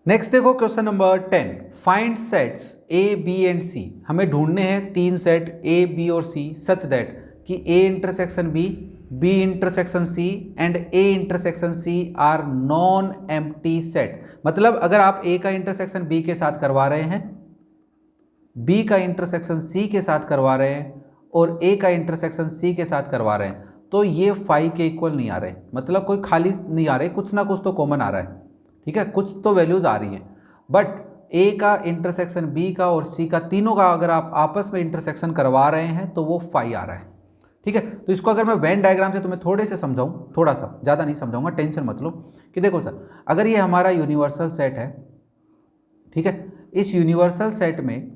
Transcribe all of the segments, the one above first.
Next देखो question number 10, find sets A B and C. हमें ढूंढने हैं तीन सेट ए बी और सी सच दैट कि A intersection B intersection C and A intersection C are non empty set. मतलब अगर आप ए का इंटरसेक्शन बी के साथ करवा रहे हैं, बी का इंटरसेक्शन सी के साथ करवा रहे हैं और ए का इंटरसेक्शन सी के साथ करवा रहे हैं, तो ये फाई के इक्वल नहीं आ रहे। मतलब कोई खाली नहीं आ रहे, कुछ ना कुछ तो कॉमन आ रहा है। ठीक है, कुछ तो वैल्यूज आ रही हैं, बट ए का इंटरसेक्शन बी का और सी का, तीनों का अगर आप आपस में इंटरसेक्शन करवा रहे हैं तो वो फाई आ रहा है। ठीक है, तो इसको अगर मैं वेन डायग्राम से तुम्हें थोड़े से समझाऊं, थोड़ा सा, ज़्यादा नहीं समझाऊंगा, टेंशन मत लो। कि देखो सर, अगर ये हमारा यूनिवर्सल सेट है, ठीक है, इस यूनिवर्सल सेट में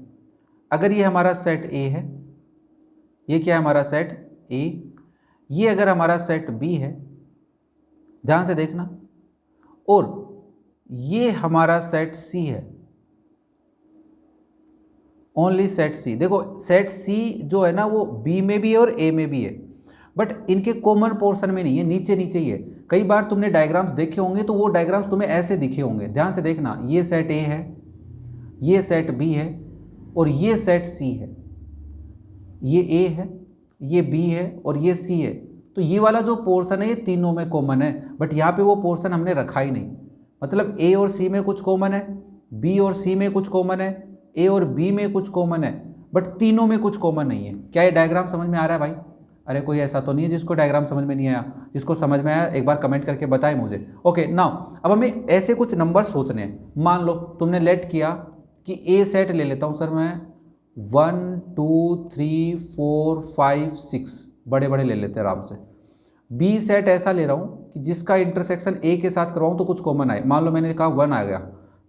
अगर ये हमारा सेट ए है, ये क्या है हमारा सेट ए, ये अगर हमारा सेट बी है, ध्यान से देखना, और ये हमारा सेट सी है, ओनली सेट सी। देखो सेट सी जो है ना वो बी में भी है और ए में भी है, बट इनके कॉमन पोर्शन में नहीं है, नीचे नीचे ही है। कई बार तुमने डायग्राम्स देखे होंगे तो वो डायग्राम्स तुम्हें ऐसे दिखे होंगे, ध्यान से देखना। ये सेट ए है, ये सेट बी है और ये सेट सी है। ये ए है, ये बी है और ये सी है। तो ये वाला जो पोर्शन है ये तीनों में कॉमन है, बट यहाँ पे वो पोर्शन हमने रखा ही नहीं। मतलब ए और सी में कुछ कॉमन है, बी और सी में कुछ कॉमन है, ए और बी में कुछ कॉमन है, बट तीनों में कुछ कॉमन नहीं है। क्या ये डायग्राम समझ में आ रहा है भाई? अरे कोई ऐसा तो नहीं है जिसको डायग्राम समझ में नहीं आया? जिसको समझ में आया एक बार कमेंट करके बताए मुझे। ओके नाउ अब हमें ऐसे कुछ नंबर सोचने हैं। मान लो तुमने लेट किया कि ए सेट ले लेता हूँ सर मैं, 1 2 3 4 5 6, बड़े बड़े ले लेते हैं आराम से। बी सेट ऐसा ले रहा हूँ कि जिसका इंटरसेक्शन ए के साथ करवाऊँ तो कुछ कॉमन आए। मान लो मैंने कहा 1 आ गया,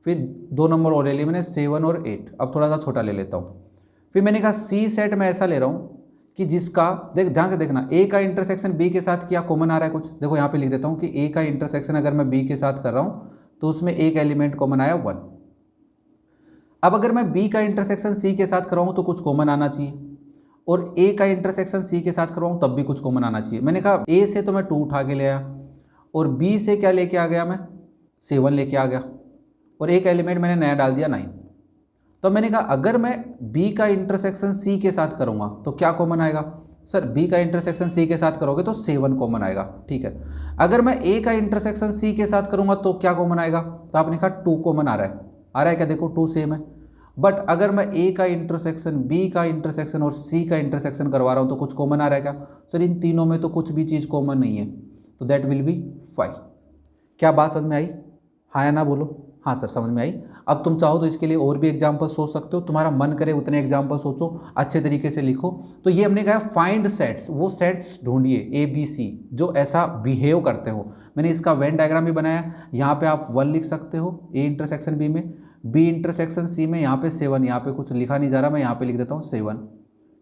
फिर 2 नंबर और ले लिए मैंने, 7 और 8। अब थोड़ा सा छोटा ले लेता हूँ। फिर मैंने कहा सी सेट में ऐसा ले रहा हूँ कि जिसका, देख ध्यान से देखना, ए का इंटरसेक्शन बी के साथ क्या कॉमन आ रहा है कुछ। देखो यहाँ पे लिख देता हूँ कि ए का इंटरसेक्शन अगर मैं बी के साथ कर रहा हूँ तो उसमें एक एलिमेंट कॉमन आया 1। अब अगर मैं बी का इंटरसेक्शन सी के साथ कराऊँ तो कुछ कॉमन आना चाहिए, और ए का इंटरसेक्शन सी के साथ करवाऊँ तब भी कुछ कॉमन आना चाहिए। मैंने कहा ए से तो मैं 2 उठा के ले आया, और बी से क्या लेके आ गया मैं, 7 लेके आ गया, और एक एलिमेंट मैंने नया डाल दिया 9। तो मैंने कहा अगर मैं बी का इंटरसेक्शन सी के साथ करूँगा तो क्या कॉमन आएगा? सर बी का इंटरसेक्शन सी के साथ करोगे तो 7 कॉमन आएगा। ठीक है, अगर मैं ए का इंटरसेक्शन सी के साथ करूँगा तो क्या कॉमन आएगा? तो आपने कहा 2 कॉमन आ रहा है क्या? देखो 2 सेम है। बट अगर मैं ए का इंटरसेक्शन बी का इंटरसेक्शन और सी का इंटरसेक्शन करवा रहा हूँ तो कुछ कॉमन आ रहा है क्या? सर इन तीनों में तो कुछ भी चीज़ कॉमन नहीं है, तो दैट विल बी 5। क्या बात समझ में आई? हाँ या ना बोलो। हाँ सर समझ में आई। अब तुम चाहो तो इसके लिए और भी एग्जाम्पल सोच सकते हो, तुम्हारा मन करे उतने एग्जाम्पल सोचो, अच्छे तरीके से लिखो। तो ये हमने कहा फाइंड सेट्स, वो सेट्स ढूंढिए ए बी सी जो ऐसा बिहेव करते हो। मैंने इसका वेन डायग्राम भी बनाया, यहाँ पे आप 1 लिख सकते हो ए इंटरसेक्शन बी में, बी इंटरसेक्शन सी में यहाँ पे 7, यहाँ पे कुछ लिखा नहीं जा रहा, मैं यहाँ पे लिख देता हूँ 7।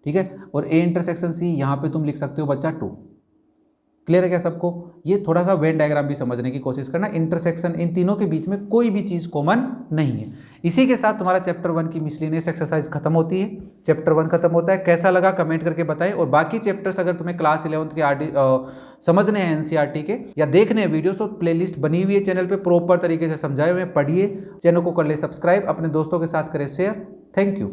ठीक है, और ए इंटरसेक्शन सी यहाँ पे तुम लिख सकते हो बच्चा 2। क्लियर है क्या सबको? ये थोड़ा सा वेन डायग्राम भी समझने की कोशिश करना। इंटरसेक्शन इन तीनों के बीच में कोई भी चीज़ कॉमन नहीं है। इसी के साथ तुम्हारा चैप्टर 1 की मिसलेनियस एक्सरसाइज खत्म होती है, चैप्टर 1 खत्म होता है। कैसा लगा कमेंट करके बताएं, और बाकी चैप्टर्स अगर तुम्हें क्लास 11th के समझने हैं एनसीईआरटी के या देखने हैं वीडियोस, तो प्लेलिस्ट बनी हुई है चैनल पर, प्रॉपर तरीके से समझाए हुए, पढ़िए, चैनल को कर ले सब्सक्राइब, अपने दोस्तों के साथ करें शेयर। Thank you.